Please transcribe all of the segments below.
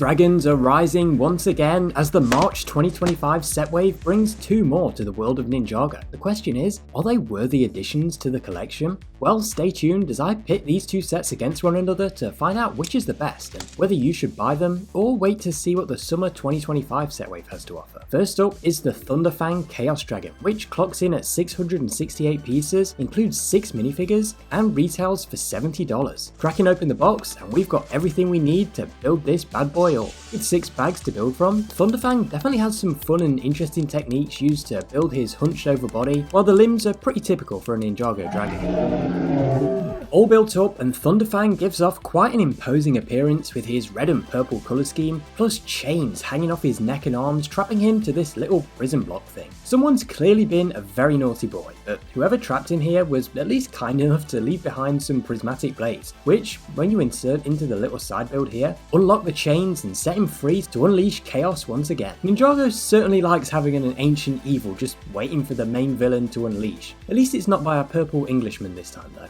Dragons are rising once again as the March 2025 set wave brings two more to the world of Ninjago. The question is, are they worthy additions to the collection? Well, stay tuned as I pit these two sets against one another to find out which is the best and whether you should buy them or wait to see what the summer 2025 set wave has to offer. First up is the Thunderfang Chaos Dragon, which clocks in at 668 pieces, includes 6 minifigures, and retails for $70. Cracking open the box and we've got everything we need to build this bad boy up. With 6 bags to build from, Thunderfang definitely has some fun and interesting techniques used to build his hunched over body, while the limbs are pretty typical for a Ninjago dragon. All built up, and Thunderfang gives off quite an imposing appearance with his red and purple colour scheme, plus chains hanging off his neck and arms trapping him to this little prison block thing. Someone's clearly been a very naughty boy, but whoever trapped him here was at least kind enough to leave behind some prismatic blades, which, when you insert into the little side build here, unlock the chains and set him free to unleash chaos once again. Ninjago certainly likes having an ancient evil just waiting for the main villain to unleash. At least it's not by a purple Englishman this time though.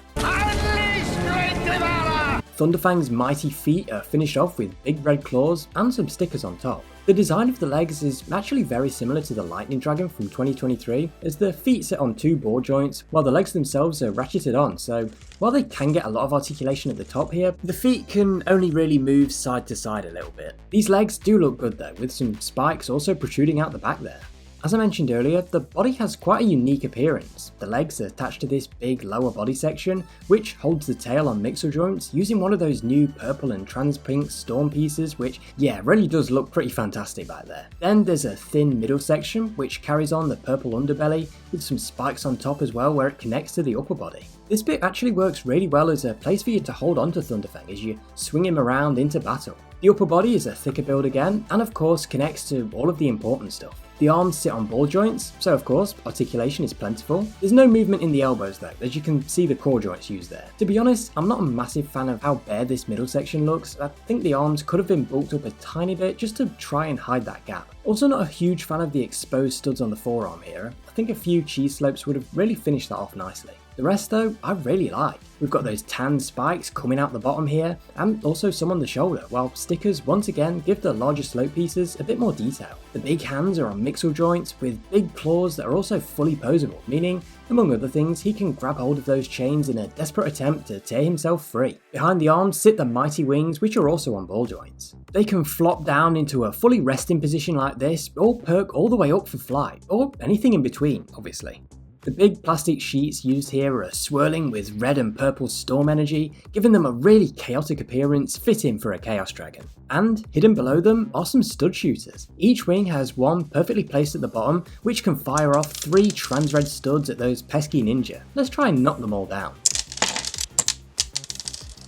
Thunderfang's mighty feet are finished off with big red claws and some stickers on top. The design of the legs is actually very similar to the Lightning Dragon from 2023, as the feet sit on 2 ball joints while the legs themselves are ratcheted on, so while they can get a lot of articulation at the top here, the feet can only really move side to side a little bit. These legs do look good though, with some spikes also protruding out the back there. As I mentioned earlier, the body has quite a unique appearance. The legs are attached to this big lower body section, which holds the tail on mixer joints using one of those new purple and trans pink storm pieces, which really does look pretty fantastic back there. Then there's a thin middle section which carries on the purple underbelly with some spikes on top as well where it connects to the upper body. This bit actually works really well as a place for you to hold onto Thunderfang as you swing him around into battle. The upper body is a thicker build again, and of course connects to all of the important stuff. The arms sit on ball joints, so of course articulation is plentiful. There's no movement in the elbows though, as you can see the core joints used there. To be honest, I'm not a massive fan of how bare this middle section looks. I think the arms could have been bulked up a tiny bit just to try and hide that gap. Also not a huge fan of the exposed studs on the forearm here. I think a few cheese slopes would have really finished that off nicely. The rest though, I really like. We've got those tan spikes coming out the bottom here, and also some on the shoulder, while stickers once again give the larger slope pieces a bit more detail. The big hands are on mixel joints with big claws that are also fully posable, meaning, among other things, he can grab hold of those chains in a desperate attempt to tear himself free. Behind the arms sit the mighty wings, which are also on ball joints. They can flop down into a fully resting position like this, or perk all the way up for flight, or anything in between, obviously. The big plastic sheets used here are swirling with red and purple storm energy, giving them a really chaotic appearance fitting for a Chaos Dragon. And hidden below them are some stud shooters. Each wing has one perfectly placed at the bottom, which can fire off 3 trans red studs at those pesky ninja. Let's try and knock them all down.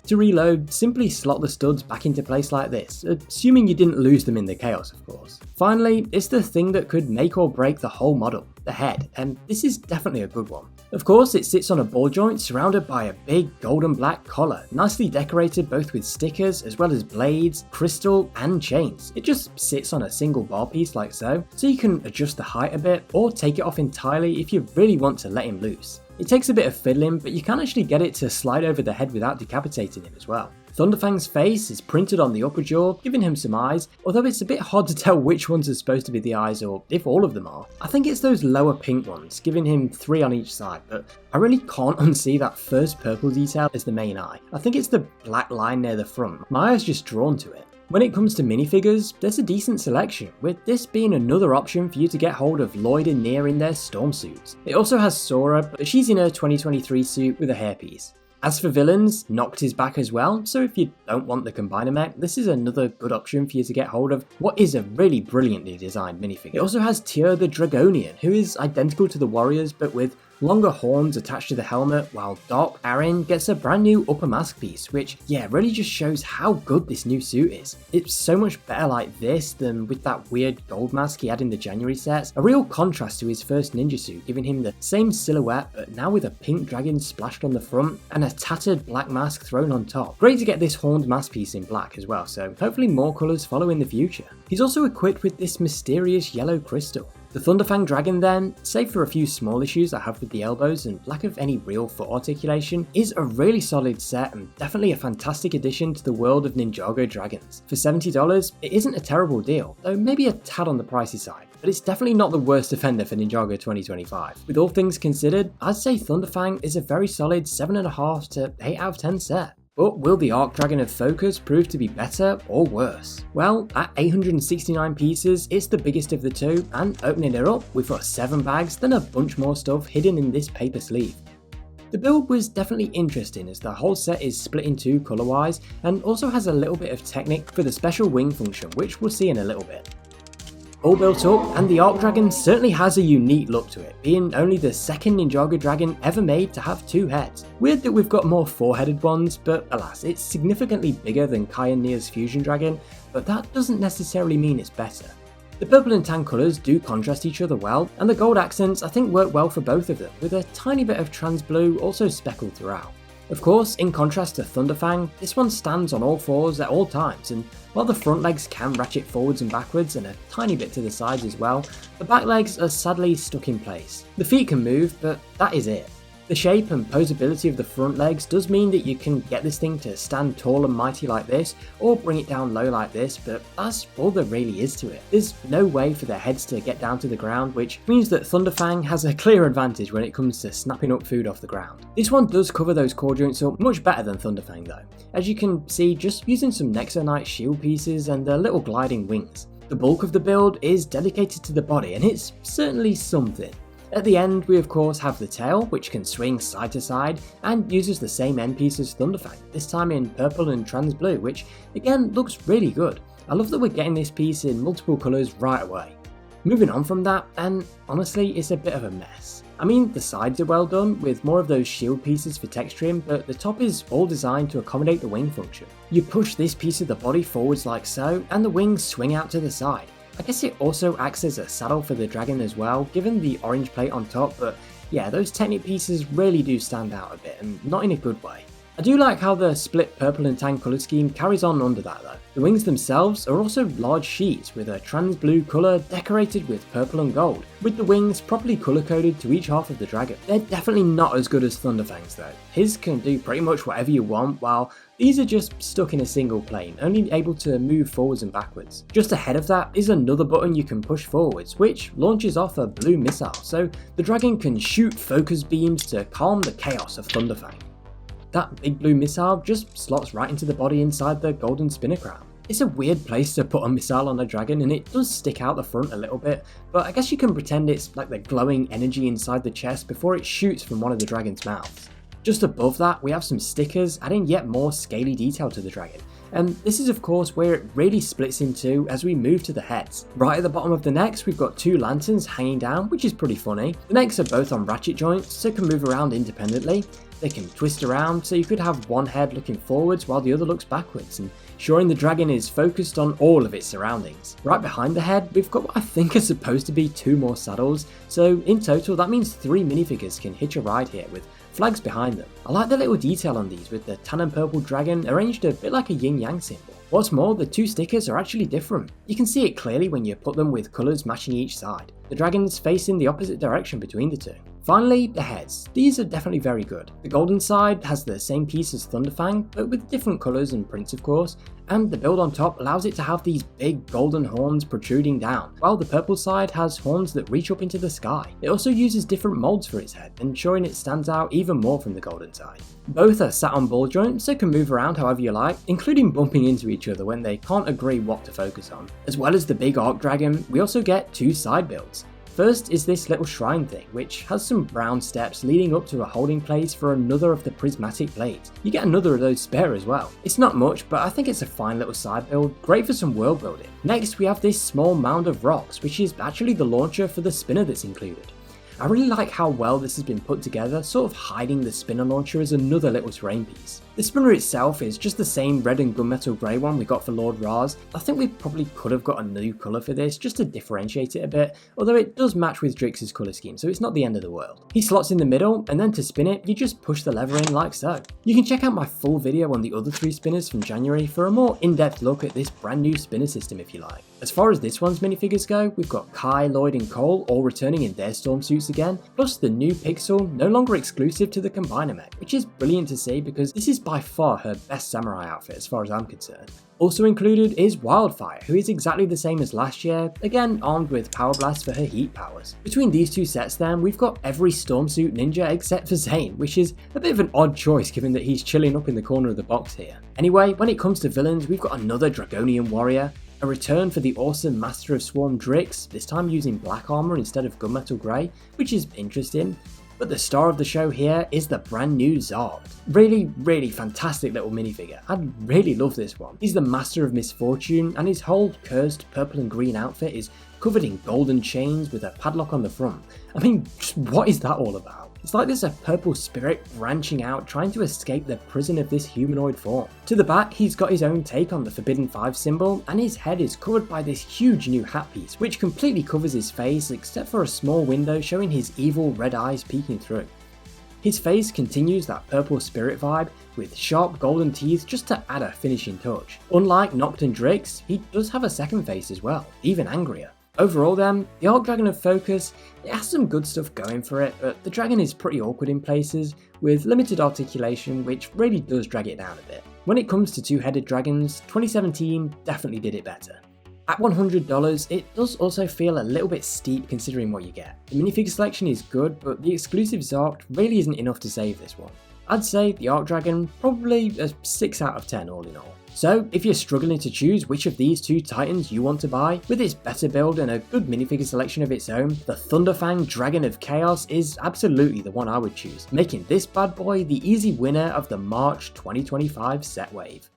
To reload, simply slot the studs back into place like this, assuming you didn't lose them in the chaos of course. Finally, it's the thing that could make or break the whole model, the head, and this is definitely a good one. Of course, it sits on a ball joint surrounded by a big golden black collar, nicely decorated both with stickers as well as blades, crystal and chains. It just sits on a single bar piece like so you can adjust the height a bit or take it off entirely if you really want to let him loose. It takes a bit of fiddling, but you can actually get it to slide over the head without decapitating him as well. Thunderfang's face is printed on the upper jaw, giving him some eyes, although it's a bit hard to tell which ones are supposed to be the eyes or if all of them are. I think it's those lower pink ones, giving him 3 on each side, but I really can't unsee that first purple detail as the main eye. I think it's the black line near the front. My eye's just drawn to it. When it comes to minifigures, there's a decent selection, with this being another option for you to get hold of Lloyd and Nia in their storm suits. It also has Sora, but she's in her 2023 suit with a hairpiece. As for villains, Nokt is back as well, so if you don't want the combiner mech, this is another good option for you to get hold of what is a really brilliantly designed minifigure. It also has the Dragonian, who is identical to the warriors but with longer horns attached to the helmet, while Arin gets a brand new upper mask piece, which really just shows how good this new suit is. It's so much better like this than with that weird gold mask he had in the January sets, a real contrast to his first ninja suit, giving him the same silhouette but now with a pink dragon splashed on the front and a tattered black mask thrown on top. Great to get this horned mask piece in black as well, so hopefully more colours follow in the future. He's also equipped with this mysterious yellow crystal. The Thunderfang Dragon then, save for a few small issues I have with the elbows and lack of any real foot articulation, is a really solid set and definitely a fantastic addition to the world of Ninjago Dragons. For $70, it isn't a terrible deal, though maybe a tad on the pricey side, but it's definitely not the worst offender for Ninjago 2025. With all things considered, I'd say Thunderfang is a very solid 7.5 to 8 out of 10 set. But will the Arc Dragon of Focus prove to be better or worse? Well, at 869 pieces, it's the biggest of the two, and opening it up, we've got 7 bags, then a bunch more stuff hidden in this paper sleeve. The build was definitely interesting as the whole set is split in two colour wise, and also has a little bit of technic for the special wing function, which we'll see in a little bit. All built up, and the Arc Dragon certainly has a unique look to it, being only the second Ninjago Dragon ever made to have 2 heads. Weird that we've got more 4-headed ones, but alas, it's significantly bigger than Kai and Nia's Fusion Dragon, but that doesn't necessarily mean it's better. The purple and tan colours do contrast each other well, and the gold accents I think work well for both of them, with a tiny bit of trans blue also speckled throughout. Of course, in contrast to Thunderfang, this one stands on all 4s at all times, and while the front legs can ratchet forwards and backwards and a tiny bit to the sides as well, the back legs are sadly stuck in place. The feet can move, but that is it. The shape and posability of the front legs does mean that you can get this thing to stand tall and mighty like this, or bring it down low like this, but that's all there really is to it. There's no way for their heads to get down to the ground, which means that Thunderfang has a clear advantage when it comes to snapping up food off the ground. This one does cover those core joints up much better than Thunderfang though, as you can see just using some Nexonite shield pieces and the little gliding wings. The bulk of the build is dedicated to the body, and it's certainly something. At the end, we of course have the tail, which can swing side to side and uses the same end piece as Thunderfang, this time in purple and trans blue, which again looks really good. I love that we're getting this piece in multiple colours right away. Moving on from that, and honestly it's a bit of a mess. I mean, the sides are well done with more of those shield pieces for texturing, but the top is all designed to accommodate the wing function. You push this piece of the body forwards like so, and the wings swing out to the side. I guess it also acts as a saddle for the dragon as well, given the orange plate on top, but yeah, those Technic pieces really do stand out a bit, and not in a good way. I do like how the split purple and tan colour scheme carries on under that though. The wings themselves are also large sheets with a trans blue colour decorated with purple and gold, with the wings properly colour coded to each half of the dragon. They're definitely not as good as Thunderfang's though. His can do pretty much whatever you want, while these are just stuck in a single plane, only able to move forwards and backwards. Just ahead of that is another button you can push forwards, which launches off a blue missile, so the dragon can shoot focus beams to calm the chaos of Thunderfang. That big blue missile just slots right into the body inside the golden spinner crown. It's a weird place to put a missile on a dragon, and it does stick out the front a little bit, but I guess you can pretend it's like the glowing energy inside the chest before it shoots from one of the dragon's mouths. Just above that, we have some stickers adding yet more scaly detail to the dragon, and this is of course where it really splits in two as we move to the heads. Right at the bottom of the necks, we've got 2 lanterns hanging down, which is pretty funny. The necks are both on ratchet joints, so can move around independently. They can twist around, so you could have one head looking forwards while the other looks backwards, and ensuring the dragon is focused on all of its surroundings. Right behind the head, we've got what I think are supposed to be 2 more saddles, so in total that means 3 minifigures can hitch a ride here with flags behind them. I like the little detail on these with the tan and purple dragon arranged a bit like a yin-yang symbol. What's more, the 2 stickers are actually different. You can see it clearly when you put them with colours matching each side. The dragon's facing the opposite direction between the 2. Finally, the heads. These are definitely very good. The golden side has the same piece as Thunderfang, but with different colours and prints of course, and the build on top allows it to have these big golden horns protruding down, while the purple side has horns that reach up into the sky. It also uses different moulds for its head, ensuring it stands out even more from the golden side. Both are sat on ball joints, so can move around however you like, including bumping into each other when they can't agree what to focus on. As well as the big Arc Dragon, we also get 2 side builds. First is this little shrine thing, which has some brown steps leading up to a holding place for another of the prismatic blades. You get another of those spare as well. It's not much, but I think it's a fine little side build, great for some world building. Next we have this small mound of rocks, which is actually the launcher for the spinner that's included. I really like how well this has been put together, sort of hiding the spinner launcher as another little terrain piece. The spinner itself is just the same red and gunmetal grey one we got for Lord Raz. I think we probably could have got a new colour for this just to differentiate it a bit, although it does match with Drix's colour scheme, so it's not the end of the world. He slots in the middle, and then to spin it, you just push the lever in like so. You can check out my full video on the other 3 spinners from January for a more in-depth look at this brand new spinner system if you like. As far as this one's minifigures go, we've got Kai, Lloyd and Cole all returning in their storm suits again, plus the new Pixel no longer exclusive to the Combiner mech, which is brilliant to see because this is by far her best samurai outfit as far as I'm concerned. Also included is Wyldfyre, who is exactly the same as last year, again armed with Power Blast for her heat powers. Between these 2 sets then, we've got every storm suit ninja except for Zane, which is a bit of an odd choice given that he's chilling up in the corner of the box here. Anyway, when it comes to villains, we've got another Dragonian warrior, a return for the awesome Master of Swarm Drix, this time using black armor instead of gunmetal grey, which is interesting. But the star of the show here is the brand new Zarkt. Really fantastic little minifigure. I really love this one. He's the Master of Misfortune, and his whole cursed purple and green outfit is covered in golden chains with a padlock on the front. I mean, just what is that all about? It's like there's a purple spirit branching out trying to escape the prison of this humanoid form. To the back, he's got his own take on the Forbidden 5 symbol, and his head is covered by this huge new hat piece, which completely covers his face except for a small window showing his evil red eyes peeking through. His face continues that purple spirit vibe with sharp golden teeth just to add a finishing touch. Unlike Nokt and Drix, he does have a second face as well, even angrier. Overall then, the Arc Dragon of Focus, it has some good stuff going for it, but the dragon is pretty awkward in places, with limited articulation which really does drag it down a bit. When it comes to 2-headed dragons, 2017 definitely did it better. At $100, it does also feel a little bit steep considering what you get. The minifigure selection is good, but the exclusive Zarkt really isn't enough to save this one. I'd say the Arc Dragon probably a 6 out of 10 all in all. So if you're struggling to choose which of these 2 titans you want to buy, with its better build and a good minifigure selection of its own, the Thunderfang Dragon of Chaos is absolutely the one I would choose, making this bad boy the easy winner of the March 2025 set wave.